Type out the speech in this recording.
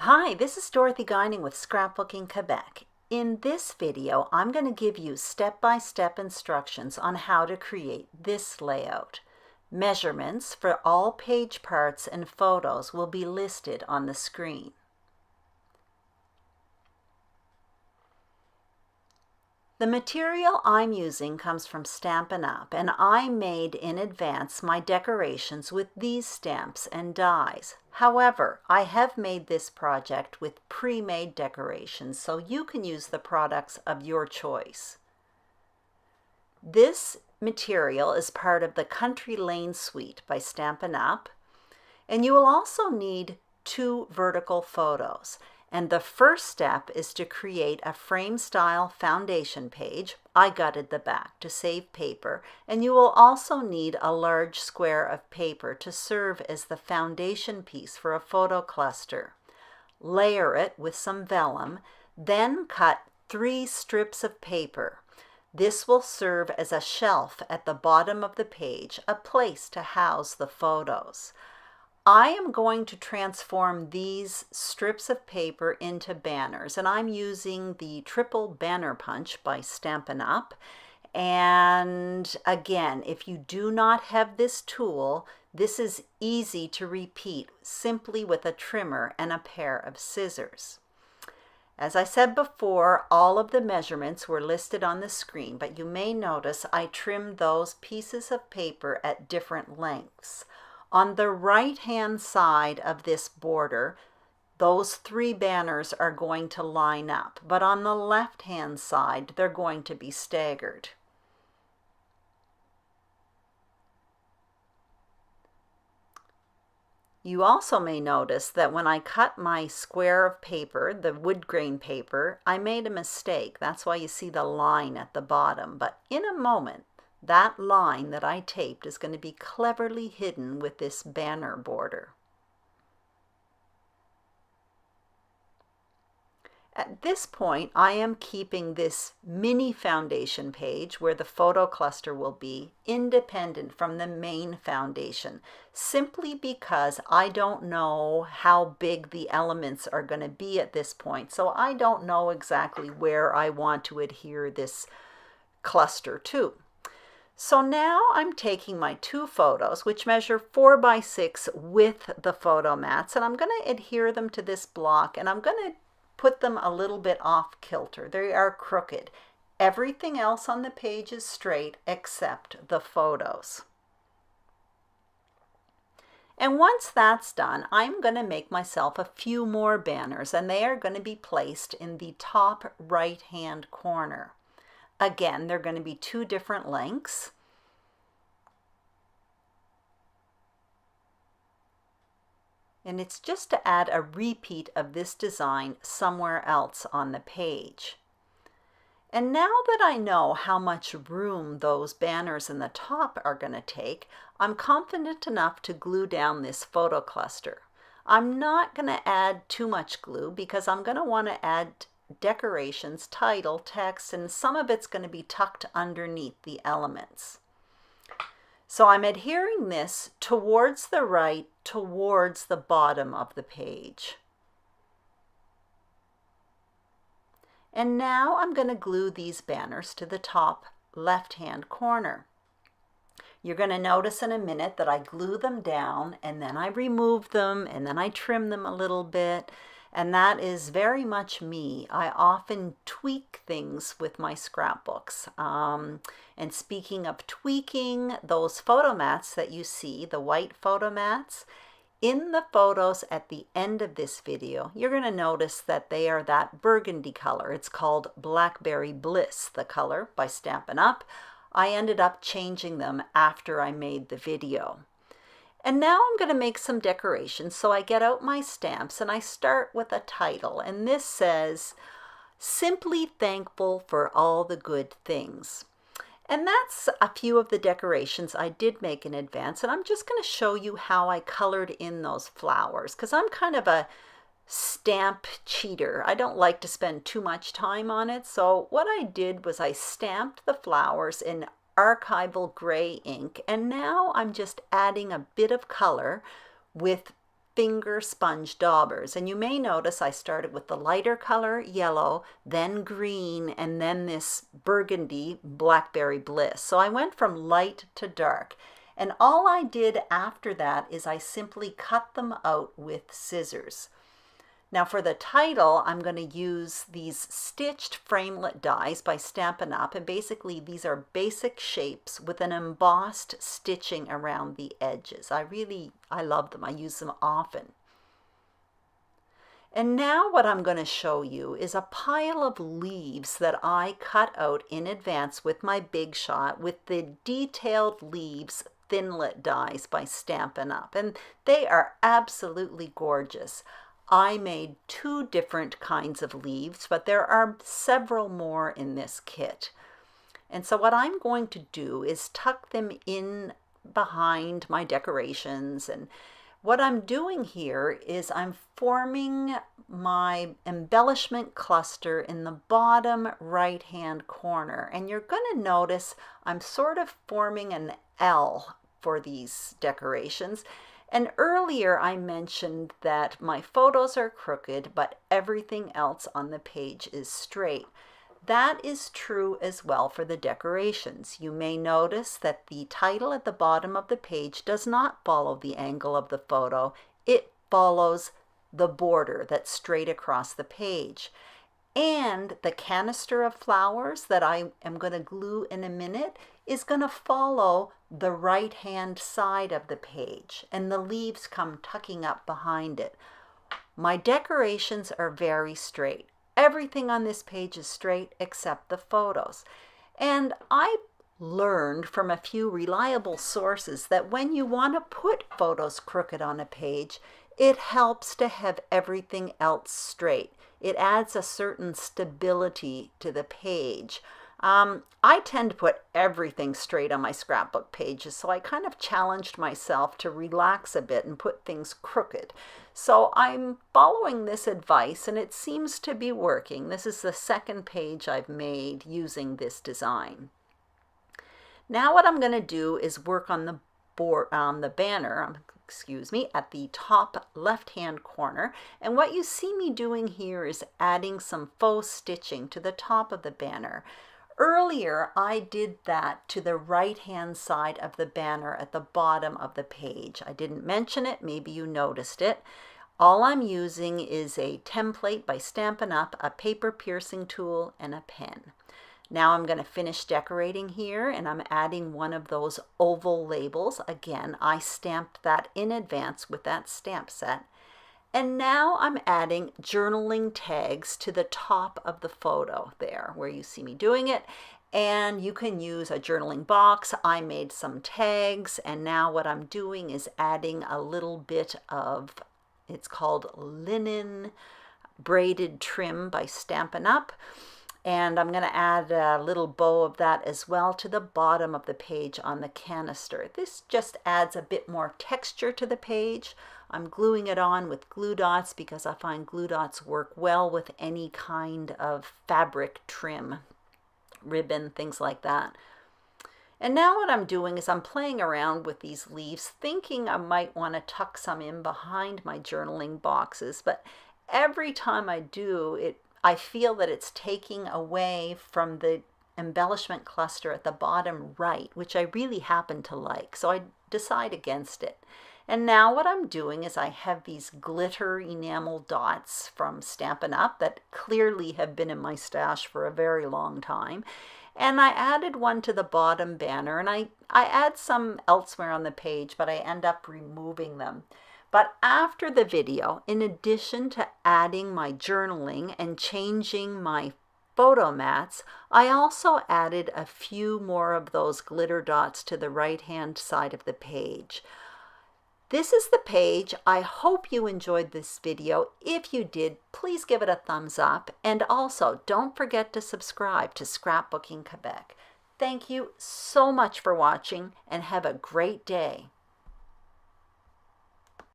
Hi, this is Dorothy Guining with Scrapbooking Quebec. In this video, I'm going to give you step-by-step instructions on how to create this layout. Measurements for all page parts and photos will be listed on the screen. The material I'm using comes from Stampin Up, and I made in advance my decorations with these stamps and dies. However, I have made this project with pre-made decorations, so you can use the products of your choice. This material is part of the Country Lane suite by Stampin Up, and you will also need 2 vertical photos. And the first step is to create a frame style foundation page. I gutted the back to save paper, and you will also need a large square of paper to serve as the foundation piece for a photo cluster. Layer it with some vellum, then cut 3 strips of paper. This will serve as a shelf at the bottom of the page, a place to house the photos. I am going to transform these strips of paper into banners, and I'm using the Triple Banner Punch by Stampin Up. And again, if you do not have this tool, this is easy to repeat simply with a trimmer and a pair of scissors. As I said before, all of the measurements were listed on the screen, but you may notice I trimmed those pieces of paper at different lengths. On the right-hand side of this border, those 3 banners are going to line up, but on the left-hand side, they're going to be staggered. You also may notice that when I cut my square of paper, the wood grain paper, I made a mistake. That's why you see the line at the bottom, but in a moment, that line that I taped is going to be cleverly hidden with this banner border. At this point, I am keeping this mini foundation page where the photo cluster will be independent from the main foundation, simply because I don't know how big the elements are going to be at this point. So I don't know exactly where I want to adhere this cluster to. So now I'm taking my 2 photos, which measure 4 by 6 with the photo mats, and I'm going to adhere them to this block, and I'm going to put them a little bit off kilter. They are crooked. Everything else on the page is straight except the photos. And once that's done, I'm going to make myself a few more banners, and they are going to be placed in the top right-hand corner. Again, they're going to be 2 different lengths. And it's just to add a repeat of this design somewhere else on the page. And now that I know how much room those banners in the top are going to take, I'm confident enough to glue down this photo cluster. I'm not going to add too much glue because I'm going to want to add decorations, title, text, and some of it's going to be tucked underneath the elements. So I'm adhering this towards the right, towards the bottom of the page. And now I'm going to glue these banners to the top left-hand corner. You're going to notice in a minute that I glue them down, and then I remove them, and then I trim them a little bit. And that is very much me. I often tweak things with my scrapbooks. And speaking of tweaking, those photo mats that you see, the white photo mats, in the photos at the end of this video, you're going to notice that they are that burgundy color. It's called Blackberry Bliss, the color by Stampin' Up. I ended up changing them after I made the video. And now I'm going to make some decorations. So I get out my stamps and I start with a title. And this says, "Simply Thankful for All the Good Things." And that's a few of the decorations I did make in advance. And I'm just going to show you how I colored in those flowers, because I'm kind of a stamp cheater. I don't like to spend too much time on it. So what I did was I stamped the flowers in archival gray ink, and now I'm just adding a bit of color with finger sponge daubers. And you may notice I started with the lighter color, yellow, then green, and then this burgundy, blackberry bliss. So I went from light to dark. And all I did after that is I simply cut them out with scissors. Now for the title, I'm going to use these stitched framelit dies by Stampin' Up. And basically these are basic shapes with an embossed stitching around the edges. I love them. I use them often. And now what I'm going to show you is a pile of leaves that I cut out in advance with my Big Shot with the detailed leaves Thinlit dies by Stampin' Up. And they are absolutely gorgeous. I made 2 different kinds of leaves, but there are several more in this kit. And so what I'm going to do is tuck them in behind my decorations. And what I'm doing here is I'm forming my embellishment cluster in the bottom right-hand corner. And you're going to notice I'm sort of forming an L for these decorations. And earlier I mentioned that my photos are crooked, but everything else on the page is straight. That is true as well for the decorations. You may notice that the title at the bottom of the page does not follow the angle of the photo. It follows the border that's straight across the page. And the canister of flowers that I am going to glue in a minute is going to follow the right-hand side of the page, and the leaves come tucking up behind it. My decorations are very straight. Everything on this page is straight except the photos. And I learned from a few reliable sources that when you want to put photos crooked on a page, it helps to have everything else straight. It adds a certain stability to the page. I tend to put everything straight on my scrapbook pages, so I kind of challenged myself to relax a bit and put things crooked. So I'm following this advice, and it seems to be working. This is the second page I've made using this design. Now what I'm going to do is work on the banner, at the top left-hand corner. And what you see me doing here is adding some faux stitching to the top of the banner. Earlier, I did that to the right-hand side of the banner at the bottom of the page. I didn't mention it, maybe you noticed it. All I'm using is a template by Stampin' Up, a paper piercing tool, and a pen. Now I'm going to finish decorating here, and I'm adding one of those oval labels. Again, I stamped that in advance with that stamp set. And now I'm adding journaling tags to the top of the photo there where you see me doing it. And you can use a journaling box. I made some tags, and now what I'm doing is adding a little bit of, it's called linen braided trim by Stampin' Up. And I'm going to add a little bow of that as well to the bottom of the page on the canister. This just adds a bit more texture to the page. I'm gluing it on with glue dots because I find glue dots work well with any kind of fabric trim, ribbon, things like that. And now what I'm doing is I'm playing around with these leaves, thinking I might want to tuck some in behind my journaling boxes, but every time I do, I feel that it's taking away from the embellishment cluster at the bottom right, which I really happen to like, so I decide against it. And now what I'm doing is I have these glitter enamel dots from Stampin' Up that clearly have been in my stash for a very long time. And I added one to the bottom banner, and I add some elsewhere on the page, but I end up removing them. But after the video, in addition to adding my journaling and changing my photo mats, I also added a few more of those glitter dots to the right-hand side of the page. This is the page. I hope you enjoyed this video. If you did, please give it a thumbs up. And also, don't forget to subscribe to Scrapbooking Quebec. Thank you so much for watching, and have a great day.